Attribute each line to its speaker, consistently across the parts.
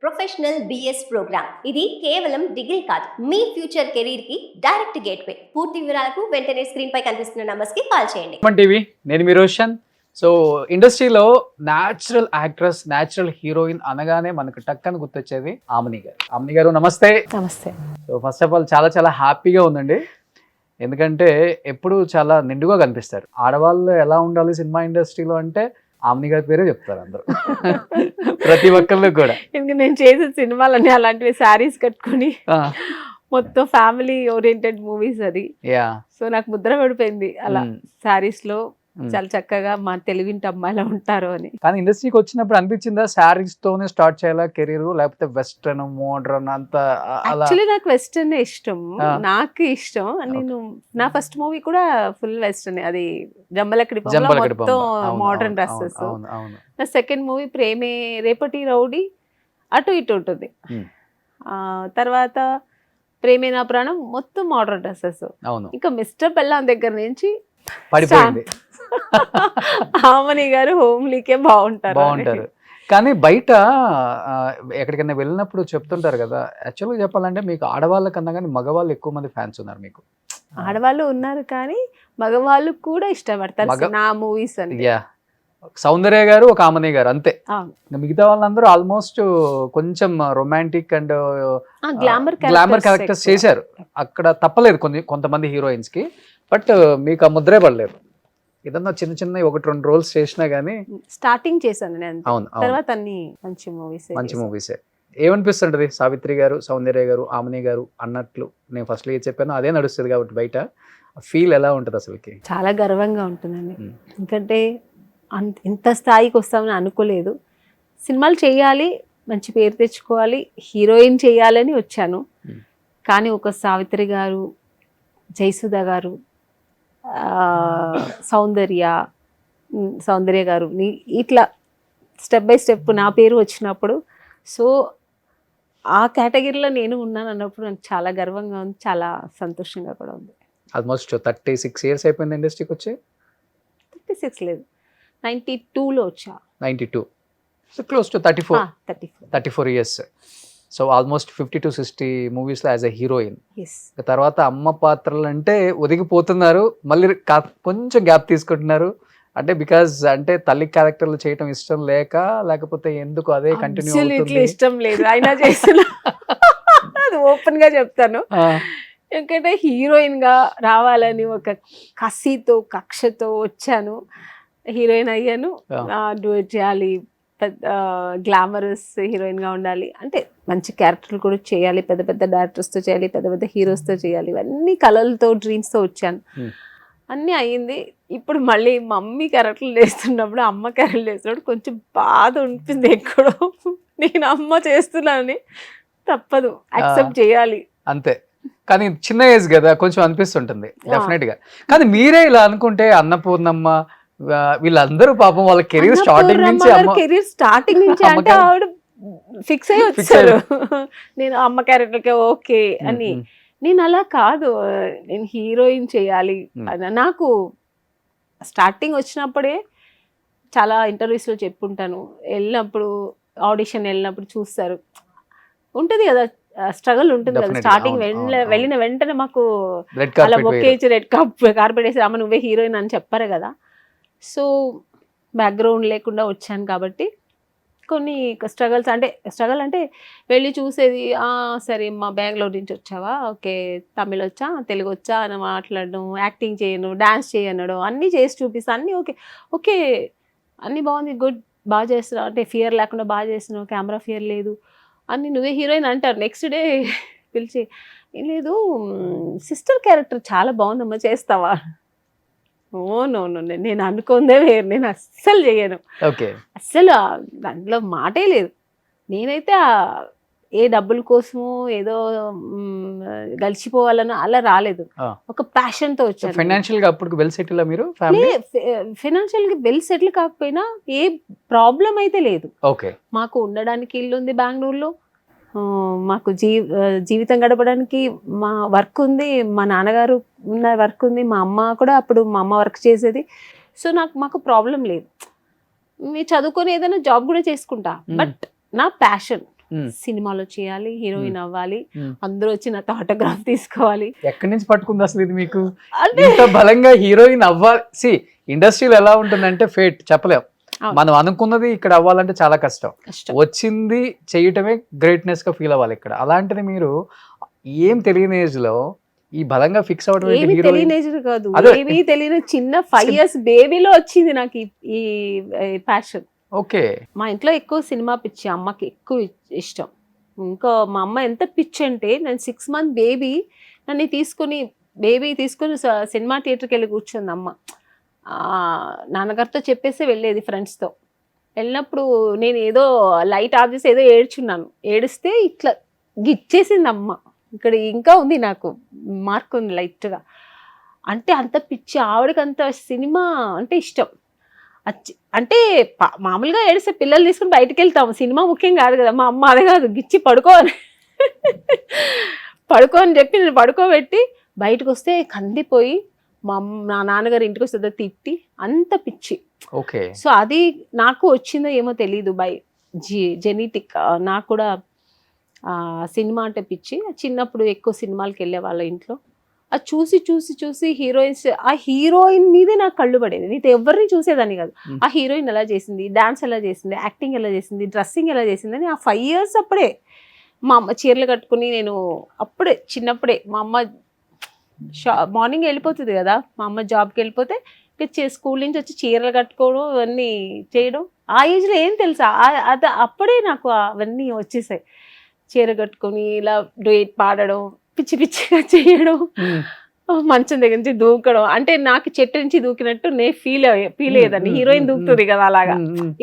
Speaker 1: Professional BS programme. ఇది కేవలం degree కాదు, మీ ఫ్యూచర్ కెరీర్ కి డైరెక్ట్ గేట్వే. పూర్తి వివరాలకు వెంటనే స్క్రీన్ పై కనిపిస్తున్న నంబర్స్ కి కాల్ చేయండి.
Speaker 2: టీవీ నేను మీ రోషన్. సో ఇండస్ట్రీలో న్యాచురల్ యాక్ట్రెస్, న్యాచురల్ హీరోయిన్ అనగానే మనకు టక్కని గుర్తొచ్చేది ఆమని గారు. ఆమని గారు నమస్తే.
Speaker 3: నమస్తే.
Speaker 2: సో ఫస్ట్ ఆఫ్ ఆల్ చాలా చాలా హ్యాపీగా ఉందండి, ఎందుకంటే ఎప్పుడు చాలా నిండుగా కనిపిస్తారు. ఆడవాళ్ళు ఎలా ఉండాలి సినిమా ఇండస్ట్రీలో అంటే ఆమని గారి పేరే చెప్తారు అందరూ, ప్రతి ఒక్కళ్ళు కూడా.
Speaker 3: ఎందుకంటే నేను చేసిన సినిమాలన్నీ అలాంటివి, శారీస్ కట్టుకొని మొత్తం ఫ్యామిలీ ఓరియంటెడ్ మూవీస్ అది. సో నాకు ముద్ర పడిపోయింది అలా శారీస్ లో చాలా చక్కగా మా తెలుగింటి అమ్మాయిలా ఉంటారు అని.
Speaker 2: కానీ ఇండస్ట్రీకి వచ్చినప్పుడు అనిపించిందా శారీస్ తోనే స్టార్ట్ చేయాలా కెరీర్, లేకపోతే వెస్ట్రన్ మోడర్న్ అంత?
Speaker 3: యాక్చువల్లీ నాకు వెస్టర్న్ ఇష్టం, నాకు ఇష్టం. నేను నా ఫస్ట్ మూవీ కూడా ఫుల్ వెస్టర్న్, అది జంబలకడి మొత్తం మోడర్న్ డ్రెస్సెస్. నా సెకండ్ మూవీ ప్రేమే రేపటి రౌడీ అటు ఇటు ఉంటుంది. తర్వాత ప్రేమే నా ప్రాణం మొత్తం మోడర్న్ డ్రెస్సెస్. ఇంకా మిస్టర్ బెల్లాన్ దగ్గర నుంచి ఆమని గారు హోమ్లీకే బాగుంటారు.
Speaker 2: కానీ బయట ఎక్కడికైనా వెళ్ళినప్పుడు చెప్తుంటారు కదా, యాక్చువల్గా చెప్పాలంటే మీకు ఆడవాళ్ళ కన్నా కానీ మగవాళ్ళు ఎక్కువ మంది ఫ్యాన్స్ ఉన్నారు మీకు.
Speaker 3: ఆడవాళ్ళు ఉన్నారు కానీ మగవాళ్ళు కూడా ఇష్టపడతారు నా మూవీస్ అని.
Speaker 2: సౌందర్య గారు, ఒక ఆమని గారు అంతే. మిగతా వాళ్ళందరూ ఆల్మోస్ట్ కొంచెం రొమాంటిక్ అండ్ గ్లామర్ క్యారెక్టర్స్ చేశారు. అక్కడ తప్పలేదు కొంతమంది హీరోయిన్స్ కి, బట్ మీకు ఆ ముద్రే పడలేదు. ఏదన్నా చిన్న చిన్న 1-2 రోల్స్ చేసినా గానీ
Speaker 3: స్టార్టింగ్ చేశాను నేను. అవును, తర్వాత అన్ని మంచి
Speaker 2: మూవీసే. ఏమనిపిస్తుంటది సావిత్రి గారు, సౌందర్య గారు, ఆమని గారు అన్నట్లు? నేను ఫస్ట్ లో చెప్పాను అదే నడుస్తుంది కాబట్టి బయట ఫీల్ ఎలా ఉంటుంది అసలుకి?
Speaker 3: చాలా గర్వంగా ఉంటుందండి, ఎందుకంటే ఇంత స్థాయికి వస్తామని అనుకోలేదు. సినిమాలు చేయాలి, మంచి పేరు తెచ్చుకోవాలి, హీరోయిన్ చేయాలని వచ్చాను. కానీ ఒక సావిత్రి గారు, జయసుధ గారు, సౌందర్య గారు ఇట్లా స్టెప్ బై స్టెప్ నా పేరు వచ్చినప్పుడు, సో ఆ కేటగిరీలో నేను ఉన్నాను అన్నప్పుడు నాకు చాలా గర్వంగా ఉంది, చాలా సంతోషంగా కూడా ఉంది.
Speaker 2: ఆల్మోస్ట్ 36 ఇయర్స్ అయిపోయింది ఇండస్ట్రీకి వచ్చి.
Speaker 3: 36 లేదు, 92లో వచ్చా.
Speaker 2: 92, so close to 34 years. So almost 50 to 60 మూవీస్లో యాజ్ అ హీరోయిన్. తర్వాత అమ్మ పాత్రలు అంటే ఒదిగిపోతున్నారు, మళ్ళీ కొంచెం గ్యాప్ తీసుకుంటున్నారు. అంటే బికాజ్ అంటే తల్లి క్యారెక్టర్లు చేయటం ఇష్టం లేకపోతే ఎందుకు అదే కంటిన్యూ అవుతుంది?
Speaker 3: ఇష్టం లేదు అయినా చేసిన, అది ఓపెన్ గా చెప్తాను. ఎందుకంటే హీరోయిన్ గా రావాలని ఒక కసితో కక్షతో వచ్చాను, హీరోయిన్ అయ్యాను. డూయట్ చేయాలి, గ్లామరస్ హీరోయిన్ గా ఉండాలి, అంటే మంచి క్యారెక్టర్లు కూడా చేయాలి, పెద్ద పెద్ద డైరెక్టర్స్ తో చేయాలి, పెద్ద పెద్ద హీరోస్ తో చేయాలి, ఇవన్నీ కలలతో డ్రీమ్స్ తో వచ్చాను. అన్నీ అయ్యింది. ఇప్పుడు మళ్ళీ మమ్మీ క్యారెక్టర్లు చేస్తున్నప్పుడు, అమ్మ క్యారెక్టర్లు చేస్తున్నప్పుడు కొంచెం బాధ ఉంటుంది ఎక్కడో. నేను అమ్మ చేస్తున్నానని తప్పదు, యాక్సెప్ట్ చేయాలి
Speaker 2: అంతే. కానీ చిన్న ఏజ్ కదా, కొంచెం అనిపిస్తుంటుంది డెఫినెట్ గా. కానీ మీరే ఇలా అనుకుంటే అన్నపూర్ణమ్మ వీళ్ళందరూ పాపం వాళ్ళ కెరీర్ స్టార్టింగ్
Speaker 3: నుంచి అంటే ఆవిడ ఫిక్స్ అయ్యి వచ్చారు, నేను అమ్మ క్యారెక్టర్కే ఓకే అని. నేను అలా కాదు, నేను హీరోయిన్ చేయాలి. నాకు స్టార్టింగ్ వచ్చినప్పుడే చాలా ఇంటర్వ్యూస్లో చెప్పుంటాను, వెళ్ళినప్పుడు ఆడిషన్ వెళ్ళినప్పుడు చూస్తారు, ఉంటుంది కదా స్ట్రగుల్ ఉంటుంది కదా. స్టార్టింగ్ వెళ్ళిన వెంటనే మాకు అలా ఒకేజ్ రెడ్ కార్పెట్ వేసి అమ్మ నువ్వే హీరోయిన్ అని చెప్పారు కదా. సో బ్యాక్గ్రౌండ్ లేకుండా వచ్చాను కాబట్టి కొన్ని స్ట్రగుల్ అంటే వెళ్ళి చూసేది, సరే మా బెంగళూరు నుంచి వచ్చావా, ఓకే తమిళ్ వచ్చా, తెలుగు వచ్చా అని మాట్లాడడం, యాక్టింగ్ చేయను, డాన్స్ చేయనడం, అన్నీ చేసి చూపిస్తాను, అన్నీ ఓకే అన్నీ బాగుంది, గుడ్, బాగా చేస్తున్నావు, అంటే ఫియర్ లేకుండా బాగా చేస్తున్నావు, కెమెరా ఫియర్ లేదు, అన్నీ నువ్వే హీరోయిన్ అంటారు. నెక్స్ట్ డే పిలిచి ఏం లేదు సిస్టర్ క్యారెక్టర్ చాలా బాగుందమ్మా చేస్తావా? నో నేను అనుకుందే వేరు, నేను అస్సలు చేయను, అస్సలు దాంట్లో మాటే లేదు. నేనైతే ఏ డబ్బుల కోసము ఏదో గడిచిపోవాలని అలా రాలేదు, ఒక ప్యాషన్ తో వచ్చాను.
Speaker 2: ఫైనాన్షియల్ గా అప్పుడు వెల్ సెటిల్ మీరు?
Speaker 3: ఫైనాన్షియల్ గా వెల్ సెటిల్ కాకపోయినా ఏ ప్రాబ్లం అయితే లేదు. మాకు ఉండడానికి ఇల్లు ఉంది బెంగళూరులో, మాకు జీవితం గడపడానికి మా వర్క్ ఉంది, మా నాన్నగారు ఉన్న వర్క్ ఉంది, మా అమ్మ కూడా అప్పుడు మా అమ్మ వర్క్ చేసేది. సో మాకు ప్రాబ్లం లేదు, మీరు చదువుకొని ఏదైనా జాబ్ కూడా చేసుకుంటా, బట్ నా ప్యాషన్ సినిమాలో చేయాలి, హీరోయిన్ అవ్వాలి,
Speaker 2: Hmm.
Speaker 3: అందరూ వచ్చి నాతో ఆటోగ్రాఫ్ తీసుకోవాలి.
Speaker 2: ఎక్కడి నుంచి పట్టుకుంది అసలు ఇది మీకు?
Speaker 3: అంటే
Speaker 2: ఇంత బలంగా హీరోయిన్ అవ్వాలి. ఇండస్ట్రీలో ఎలా ఉంటుందంటే ఫేట్ చెప్పలేం.
Speaker 3: అవును.
Speaker 2: మనం అనుకున్నది ఇక్కడ అవ్వాలంటే చాలా కష్టం.
Speaker 3: కష్టం.
Speaker 2: వచ్చింది చేయటమే గ్రేట్నెస్ గా ఫీల్ అవ్వాలి ఇక్కడ. అలాంటిది మీరు ఏం తెలియని ఏజ్ లో ఈ బలంగా ఫిక్స్ అవ్వడం ఏంటి?
Speaker 3: ఏమీ
Speaker 2: హీరోయిన్
Speaker 3: తెలియని కాదు,
Speaker 2: అదే.
Speaker 3: ఏమీ తెలియని చిన్న 5 years బేబీలో వచ్చింది నాకు ఈ ప్యాషన్.
Speaker 2: ఓకే.
Speaker 3: మా ఇంట్లో ఎక్కువ సినిమా పిచ్చి, అమ్మకి ఎక్కువ ఇష్టం. ఇంకా మా అమ్మ ఎంత పిచ్చి అంటే, నేను 6 month బేబీ నన్ను తీసుకుని సినిమా థియేటర్కి వెళ్ళి కూర్చుంది అమ్మ. నాన్నగారితో చెప్పేసి వెళ్ళేది ఫ్రెండ్స్తో. వెళ్ళినప్పుడు నేను ఏదో లైట్ ఆఫ్ చేసి ఏదో ఏడ్చున్నాను. ఏడిస్తే ఇట్లా గిచ్చేసింది అమ్మ. ఇక్కడ ఇంకా ఉంది, నాకు మార్క్ ఉంది లైట్గా. అంటే అంత పిచ్చి ఆవిడకి, అంత సినిమా అంటే ఇష్టం. అంటే మామూలుగా ఏడిస్తే పిల్లలు తీసుకుని బయటకు వెళ్తాము, సినిమా ముఖ్యం కాదు కదా. మా అమ్మ అదే కాదు, గిచ్చి పడుకో అని చెప్పి నేను పడుకోబెట్టి బయటకు వస్తే కందిపోయి నా నాన్నగారు ఇంటికి వస్తే తిట్టి, అంత పిచ్చి.
Speaker 2: ఓకే.
Speaker 3: సో అది నాకు వచ్చిందో ఏమో తెలీదు, బై జెనెటిక్. నాకు కూడా సినిమా అంటే పిచ్చి. చిన్నప్పుడు ఎక్కువ సినిమాలకు వెళ్ళే వాళ్ళ ఇంట్లో. అది చూసి చూసి చూసి హీరోయిన్స్, ఆ హీరోయిన్ మీదే నాకు కళ్ళు పడేది. నీతో ఎవరిని చూసేదాన్ని కాదు. ఆ హీరోయిన్ ఎలా చేసింది, డాన్స్ ఎలా చేసింది, యాక్టింగ్ ఎలా చేసింది, డ్రెస్సింగ్ ఎలా చేసింది అని ఆ 5 years అప్పుడే మా అమ్మ చీరలు కట్టుకుని, నేను అప్పుడే చిన్నప్పుడే మా అమ్మ మార్నింగ్ వెళ్ళిపోతుంది కదా, మా అమ్మ జాబ్కి వెళ్ళిపోతే స్కూల్ నుంచి వచ్చి చీరలు కట్టుకోవడం అవన్నీ చేయడం. ఆ ఏజ్లో ఏం తెలుసా, అది అప్పుడే నాకు అవన్నీ వచ్చేసాయి. చీర కట్టుకొని ఇలా డూయట్ పాడడం, పిచ్చి పిచ్చిగా చేయడం, మంచం దగ్గర నుంచి దూకడం. అంటే నాకు చెట్టు నుంచి దూకినట్టు నేను ఫీల్ అయ్యేదాన్ని. హీరోయిన్ దూకుతుంది కదా అలాగా.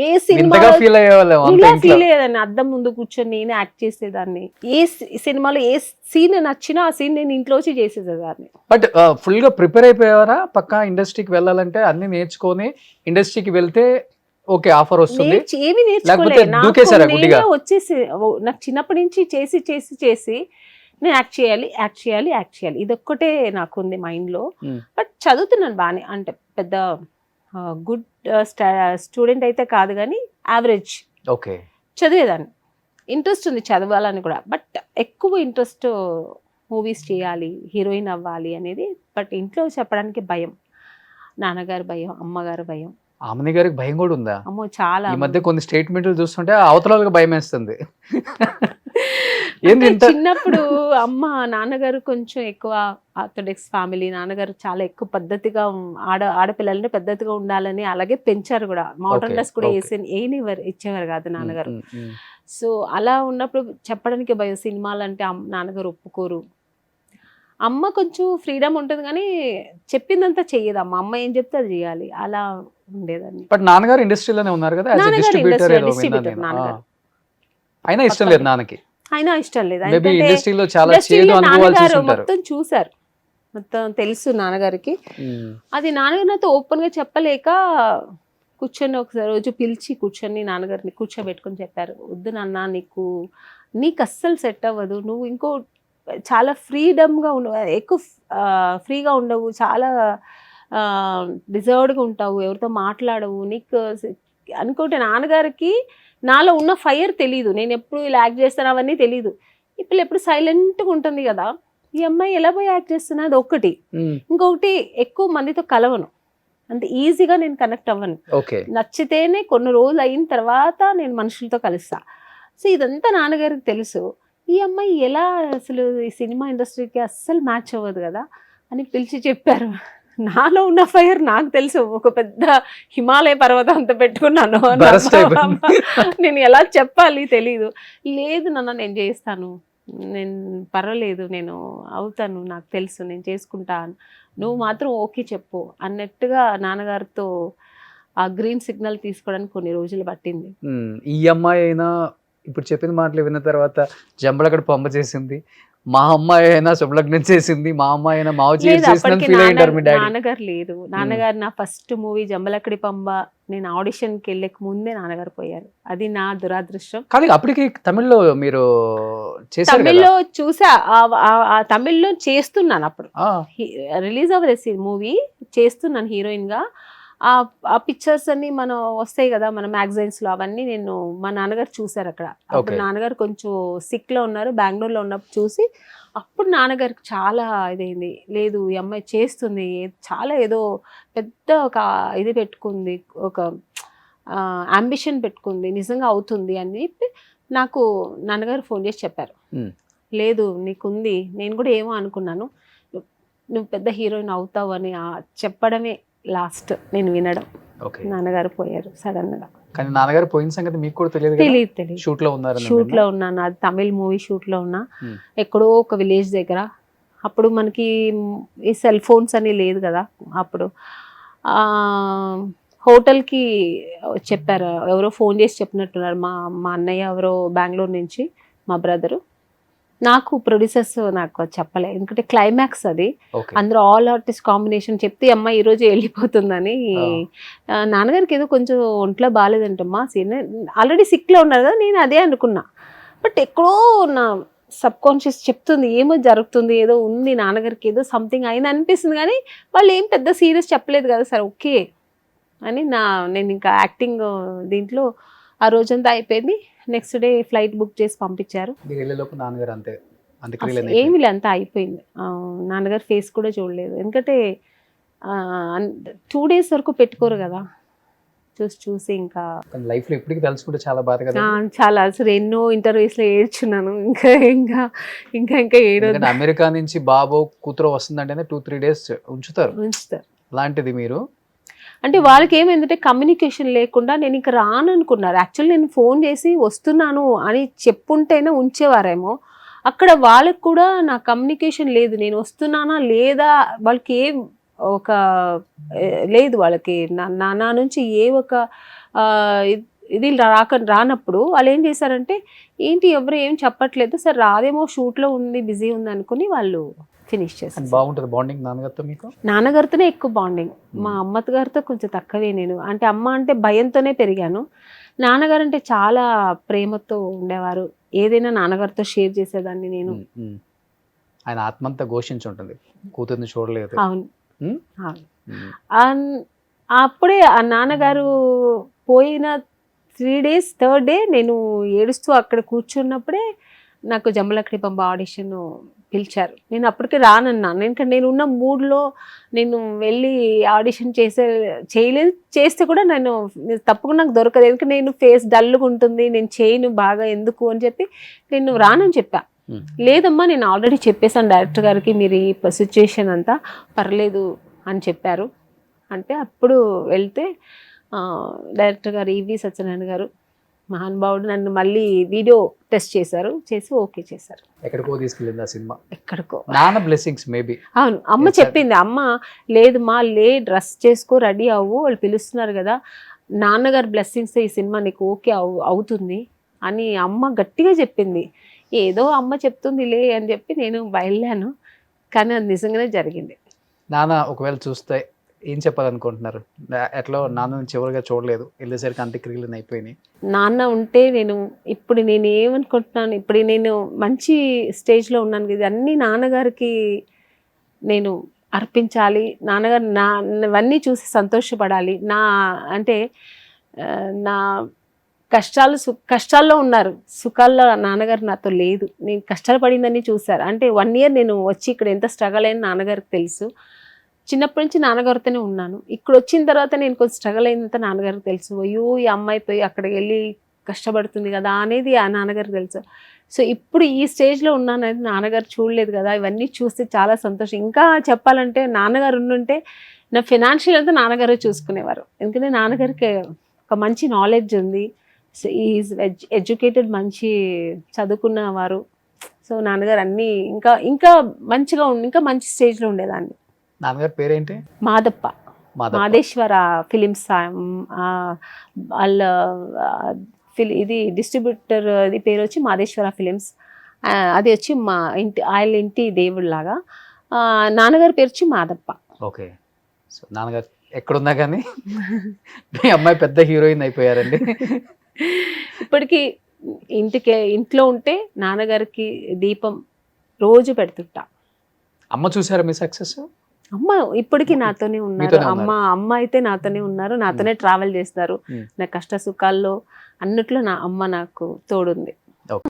Speaker 3: ఏ సినిమాలో
Speaker 2: ఫీల్
Speaker 3: అయ్యేదాన్ని, అద్దం ముందు కూర్చొని నేనే యాక్ట్ చేసేదాన్ని. ఏ సినిమాలో ఏ సీన్ నచ్చినా ఆ సీన్ నేను ఇంట్లో వచ్చి చేసేదాన్ని.
Speaker 2: బట్ ఫుల్ గా ప్రిపేర్ అయిపోయారా పక్కా ఇండస్ట్రీకి వెళ్ళాలంటే? అన్ని నేర్చుకొని ఇండస్ట్రీకి వెళ్తే ఓకే ఆఫర్ వస్తుంది,
Speaker 3: ఏమి
Speaker 2: లేకపోతే దూకేసారా గుడ్డిగా?
Speaker 3: వచ్చేసి నాకు చిన్నప్పటి నుంచి చేసి చేసి చేసి నేను యాక్ట్ చేయాలి. ఇదొక్కటే నాకు ఉంది మైండ్లో. బట్ చదువుతున్నాను బాగానే, అంటే పెద్ద గుడ్ స్టూడెంట్ అయితే కాదు కానీ యావరేజ్.
Speaker 2: ఓకే.
Speaker 3: చదివేదాన్ని, ఇంట్రెస్ట్ ఉంది చదవాలని కూడా. బట్ ఎక్కువ ఇంట్రెస్ట్ మూవీస్ చేయాలి, హీరోయిన్ అవ్వాలి అనేది. బట్ ఇంట్లో చెప్పడానికి భయం, నాన్నగారు భయం, అమ్మగారు భయం.
Speaker 2: ఆమెని గారికి భయం కూడా ఉందా?
Speaker 3: అమ్మో చాలా.
Speaker 2: ఈ మధ్య కొన్ని స్టేట్మెంట్లు చూస్తుంటే అవతల వాళ్ళకి భయం వేస్తుంది.
Speaker 3: చిన్నప్పుడు అమ్మ నాన్నగారు కొంచెం ఎక్కువ ఆర్థోడాక్స్ ఫ్యామిలీ. నాన్నగారు చాలా ఎక్కువ పద్ధతిగా, ఆడపిల్లల్ని పద్ధతిగా ఉండాలని అలాగే పెంచారు కూడా. మోడర్న్ డ్రెస్ కూడా ఇచ్చేవారు కాదు నాన్నగారు. సో అలా ఉన్నప్పుడు చెప్పడానికి భయం. సినిమాలు అంటే నాన్నగారు ఒప్పుకోరు. అమ్మ కొంచెం ఫ్రీడమ్ ఉంటుంది కానీ చెప్పిందంతా చెయ్యదు అమ్మ. అమ్మ ఏం చెప్తే అది చేయాలి, అలా ఉండేదాన్ని.
Speaker 2: బట్ నాన్నగారు ఇండస్ట్రీలోనే ఉన్నారు కదా, డిస్ట్రిబ్యూటర్. అయినా ఇష్టం లేదు నాన్నకి.
Speaker 3: అయినా ఇష్టం లేదు.
Speaker 2: ఇండస్ట్రీలో చాలా చేదు అనుభవాలు చూసుంటారు.
Speaker 3: మొత్తం చూసారు, మొత్తం తెలుసు నాన్నగారికి. అది నాన్నగారు నాతో ఓపెన్ గా చెప్పలేక కూర్చొని ఒకసారి రోజు పిలిచి కూర్చొని నాన్నగారిని కూర్చోబెట్టుకొని చెప్పారు, వద్దు నాన్న, నీకు అస్సలు సెట్ అవ్వదు. నువ్వు ఇంకో చాలా ఫ్రీడమ్గా ఉండవు, ఎక్కువ ఫ్రీగా ఉండవు, చాలా రిజర్వ్డ్గా ఉంటావు, ఎవరితో మాట్లాడవు. నీకు అనుకుంటే నాన్నగారికి నాలో ఉన్న ఫైర్ తెలీదు. నేను ఎప్పుడు ఇలా యాక్ట్ చేస్తాను అవన్నీ తెలీదు. ఇప్పుడు ఎప్పుడు సైలెంట్గా ఉంటుంది కదా, ఈ అమ్మాయి ఎలా పోయి యాక్ట్ చేస్తున్నా, అది ఒకటి. ఇంకొకటి, ఎక్కువ మందితో కలవను, అంత ఈజీగా నేను కనెక్ట్ అవ్వను. నచ్చితేనే కొన్ని రోజులు అయిన తర్వాత నేను మనుషులతో కలుస్తా. సో ఇదంతా నాన్నగారికి తెలుసు. ఈ అమ్మాయి ఎలా అసలు ఈ సినిమా ఇండస్ట్రీకి అస్సలు మ్యాచ్ అవ్వదు కదా అని పిలిచి చెప్పారు. నాలో ఉన్న ఫైర్ నాకు తెలుసు, ఒక పెద్ద హిమాలయ పర్వతం అంత పెట్టుకున్నాను. నేను ఎలా చెప్పాలి తెలీదు. లేదు నాన్న, నేను చేస్తాను, నేను పర్వాలేదు, నేను అవుతాను, నాకు తెలుసు, నేను చేసుకుంటాను, నువ్వు మాత్రం ఓకే చెప్పు అన్నట్టుగా నాన్నగారితో ఆ గ్రీన్ సిగ్నల్ తీసుకోవడానికి కొన్ని రోజులు పట్టింది.
Speaker 2: ఈ అమ్మాయి అయినా ఇప్పుడు చెప్పిన మాటలు విన్న తర్వాత జంబలకడ పంప చేసింది, మా అమ్మాయి అయినా శుభలగ్నం చేసింది, మా అమ్మాయి అయినా మావ
Speaker 3: నాన్నగారు లేదు. నాన్నగారు నా ఫస్ట్ మూవీ జంబలకడి పంబ నేను ఆడిషన్కి వెళ్ళక ముందే నాన్నగారు పోయారు. అది నా దురాదృష్టం.
Speaker 2: కానీ అప్పటికి తమిళ్లో మీరు
Speaker 3: తమిళ్లో చూసా, తమిళ్లో చేస్తున్నాను. అప్పుడు రిలీజ్ అవ్వలేదు మూవీ, చేస్తున్నాను హీరోయిన్ గా. ఆ పిక్చర్స్ అన్ని మనం వస్తాయి కదా మన మ్యాగజైన్స్లో, అవన్నీ నేను మా నాన్నగారు చూసారు అక్కడ. అప్పుడు నాన్నగారు కొంచెం సిక్లో ఉన్నారు, బెంగళూరులో ఉన్నప్పుడు చూసి అప్పుడు నాన్నగారికి చాలా ఇదైంది. లేదు ఈ అమ్మాయి చేస్తుంది, చాలా ఏదో పెద్ద ఒక ఇది పెట్టుకుంది, ఒక అంబిషన్ పెట్టుకుంది, నిజంగా అవుతుంది అని చెప్పి నాకు నాన్నగారు ఫోన్ చేసి చెప్పారు. లేదు నీకుంది, నేను కూడా ఏమో అనుకున్నాను, నువ్వు పెద్ద హీరోయిన్ అవుతావు అని చెప్పడమే లాస్ట్ నేను వినడం. నాన్నగారు పోయారు సడన్ గా.
Speaker 2: కానీ నాన్నగారు పోయిన సంగతి మీకు కూడా తెలియదు.
Speaker 3: తెలియదు.
Speaker 2: షూట్ లో ఉన్నారు.
Speaker 3: షూట్ లో ఉన్నాను, అది తమిళ్ మూవీ షూట్ లో ఉన్నా, ఎక్కడో ఒక విలేజ్ దగ్గర. అప్పుడు మనకి ఈ సెల్ ఫోన్స్ అని లేదు కదా అప్పుడు. హోటల్కి చెప్పారు, ఎవరో ఫోన్ చేసి చెప్పినట్టున్నారు, మా అన్నయ్య ఎవరో బెంగళూరు నుంచి, మా బ్రదరు. నాకు ప్రొడ్యూసర్స్ నాకు చెప్పలే, ఎందుకంటే క్లైమాక్స్ అది, అందరూ ఆల్ ఆర్టిస్ట్ కాంబినేషన్ చెప్తే అమ్మ ఈరోజు వెళ్ళిపోతుందని. నాన్నగారికి ఏదో కొంచెం ఒంట్లో బాగాలేదంటమ్మా, ఆల్రెడీ సిక్లో ఉన్నారు కదా, నేను అదే అనుకున్నా. బట్ ఎక్కడో నా సబ్ కాన్షియస్ చెప్తుంది ఏమో జరుగుతుంది, ఏదో ఉంది నాన్నగారికి, ఏదో సంథింగ్ అయింది అనిపిస్తుంది, కానీ వాళ్ళు ఏం పెద్ద సీరియస్ చెప్పలేదు కదా సార్, ఓకే అని నేను ఇంకా యాక్టింగ్ దీంట్లో ఆ రోజంతా అయిపోయింది. నెక్స్ట్ డే ఫ్లైట్ బుక్ చేసి పంపించారు. ఏమి లే, అంతా అయిపోయింది. నాన్నగారు ఫేస్ కూడా చూడలేదు, ఎందుకంటే 2 days వరకు పెట్టుకోరు కదా, చూసి ఇంకా
Speaker 2: లైఫ్ లో ఇప్పటికీ తలుచుకుంటే చాలా బాధ కదా.
Speaker 3: చాలా, అసలు ఎన్నో ఇంటర్వ్యూస్ లో ఏడ్చున్నాను. ఇంకా ఇంకా ఇంకా ఇంకా ఏడు.
Speaker 2: అమెరికా నుంచి బాబు కూతురు వస్తుందంటేనే 2-3 days ఉంచుతారు. అలాంటిది మీరు
Speaker 3: అంటే వాళ్ళకి ఏమైందంటే కమ్యూనికేషన్ లేకుండా నేను ఇంకా రాను అనుకున్నారు. యాక్చువల్లీ నేను ఫోన్ చేసి వస్తున్నాను అని చెప్పుంటేనే ఉంచేవారేమో. అక్కడ వాళ్ళకి కూడా నా కమ్యూనికేషన్ లేదు, నేను వస్తున్నానా లేదా వాళ్ళకి ఏం ఒక లేదు, వాళ్ళకి నా నుంచి ఏ ఒక ఇది రానప్పుడు వాళ్ళు ఏం చేశారంటే, ఏంటి ఎవరు ఏం చెప్పట్లేదు సార్, రాదేమో షూట్లో ఉంది, బిజీ ఉంది అనుకుని వాళ్ళు ఫినిష్ చేశాను.
Speaker 2: బాగుంటుంది బాండింగ్ నాన్నగారితో మీకు?
Speaker 3: నాన్నగారితోనే ఎక్కువ బాండింగ్, మా అమ్మగారితో కొంచెం తక్కువే. నేను అంటే అమ్మ అంటే భయంతోనే పెరిగాను, నాన్నగారు అంటే చాలా ప్రేమతో ఉండేవారు, ఏదైనా నాన్నగారితో షేర్ చేసేదాన్ని నేను.
Speaker 2: ఆయన ఆత్మంతా ఘోషించుంటుంది, కూతుర్ని చూడలేదు.
Speaker 3: అవును. అప్పుడే ఆ నాన్నగారు పోయిన 3 days, 3rd day నేను ఏడుస్తూ అక్కడ కూర్చున్నప్పుడే నాకు జంబలకడి పంప ఆడిషన్ పిలిచారు. నేను అప్పటికే రానన్నాను, ఎందుకంటే నేను ఉన్న మూడ్లో నేను వెళ్ళి ఆడిషన్ చేయలేదు, చేస్తే కూడా నేను తప్పకుండా నాకు దొరకదు, ఎందుకంటే నేను ఫేస్ డల్గా ఉంటుంది, నేను చేయను బాగా ఎందుకు అని చెప్పి నేను రానని చెప్పా. లేదమ్మా నేను ఆల్రెడీ చెప్పేశాను డైరెక్టర్ గారికి, మీరు ఈ సిచ్యుయేషన్ అంతా పర్లేదు అని చెప్పారు. అంటే అప్పుడు వెళ్తే డైరెక్టర్ గారు ఈవి సత్యనారాయణ గారు మహానుభావుడు నన్ను మళ్ళీ వీడియో టెస్ట్ చేశారు, చేసి ఓకే చేశారు.
Speaker 2: ఎక్కడికో తీసుకెళ్ళింది ఆ సినిమా,
Speaker 3: ఎక్కడికో.
Speaker 2: నాన్న బ్లెస్సింగ్స్ మేబీ.
Speaker 3: అవును, అమ్మ చెప్పింది, అమ్మ లేదు మా డ్రెస్ చేసుకో రెడీ అవ్వు, వాళ్ళు పిలుస్తున్నారు కదా, నాన్నగారు బ్లెస్సింగ్స్ ఈ సినిమా నీకు ఓకే అవుతుంది అని అమ్మ గట్టిగా చెప్పింది. ఏదో అమ్మ చెప్తుంది లే అని చెప్పి నేను బయలుదేరాను, కానీ అది నిజంగానే జరిగింది.
Speaker 2: నాన్న ఒకవేళ చూస్తే ఏం చెప్పాలనుకుంటున్నారు? ఎట్లా నాన్న చివరిగా చూడలేదు, వెళ్ళేసరికి అంత్యక్రియలు అయిపోయినాయి.
Speaker 3: నాన్న ఉంటే ఇప్పుడు నేను ఏమనుకుంటున్నాను, ఇప్పుడు నేను మంచి స్టేజ్లో ఉన్నాను కదా, అన్నీ నాన్నగారికి నేను అర్పించాలి, నాన్నగారు ఇవన్నీ చూసి సంతోషపడాలి. అంటే నా కష్టాల్లో ఉన్నారు, సుఖాల్లో నాన్నగారు నాతో లేదు, నేను కష్టాలు పడిందని చూశారు. అంటే 1 year నేను వచ్చి ఇక్కడ ఎంత స్ట్రగల్ అయిన నాన్నగారికి తెలుసు, చిన్నప్పటి నుంచి నాన్నగారితోనే ఉన్నాను. ఇక్కడ వచ్చిన తర్వాత నేను కొంచెం స్ట్రగల్ అయినంత నాన్నగారికి తెలుసు. అయ్యో ఈ అమ్మాయి పోయి అక్కడికి వెళ్ళి కష్టపడుతుంది కదా అనేది ఆ నాన్నగారికి తెలుసు. సో ఇప్పుడు ఈ స్టేజ్లో ఉన్నాను అనేది నాన్నగారు చూడలేదు కదా, ఇవన్నీ చూస్తే చాలా సంతోషం. ఇంకా చెప్పాలంటే నాన్నగారు ఉండుంటే నా ఫినాన్షియల్ అంతా నాన్నగారే చూసుకునేవారు, ఎందుకంటే నాన్నగారికి ఒక మంచి నాలెడ్జ్ ఉంది, సో ఈజ్ ఎడ్యుకేటెడ్, మంచి చదువుకున్నవారు. సో నాన్నగారు అన్నీ ఇంకా ఇంకా మంచిగా ఇంకా మంచి స్టేజ్లో ఉండేదాన్ని.
Speaker 2: నాన్నగారి పేరేంటి?
Speaker 3: మాదప్ప, మాదేశ్వర ఫిలిమ్స్. వాళ్ళ ఇది డిస్ట్రిబ్యూటర్, ఇది పేరు వచ్చి మాదేశ్వర ఫిలిమ్స్, అది వచ్చి మా ఇంటి దేవుళ్ళలాగా. నాన్నగారి పేరు వచ్చి మాదప్ప.
Speaker 2: ఓకే, సో నాన్నగారు ఎక్కడున్నా కానీ మీ అమ్మాయి పెద్ద హీరోయిన్ అయిపోయారండి.
Speaker 3: ఇప్పటికీ ఇంట్లో ఉంటే నాన్నగారికి దీపం రోజు పెడుతుంటా.
Speaker 2: అమ్మ చూసారా మీ సక్సెస్?
Speaker 3: అమ్మ ఇప్పటికీ నాతోనే ఉన్నారు.
Speaker 2: మీతోనే ఉన్నారు.
Speaker 3: అమ్మ అయితే నాతోనే ఉన్నారు, నాతోనే ట్రావెల్ చేస్తారు.
Speaker 2: Hmm.
Speaker 3: నా కష్ట సుఖాల్లో అన్నిట్లో నా అమ్మ నాకు తోడుంది.
Speaker 2: ఓకే.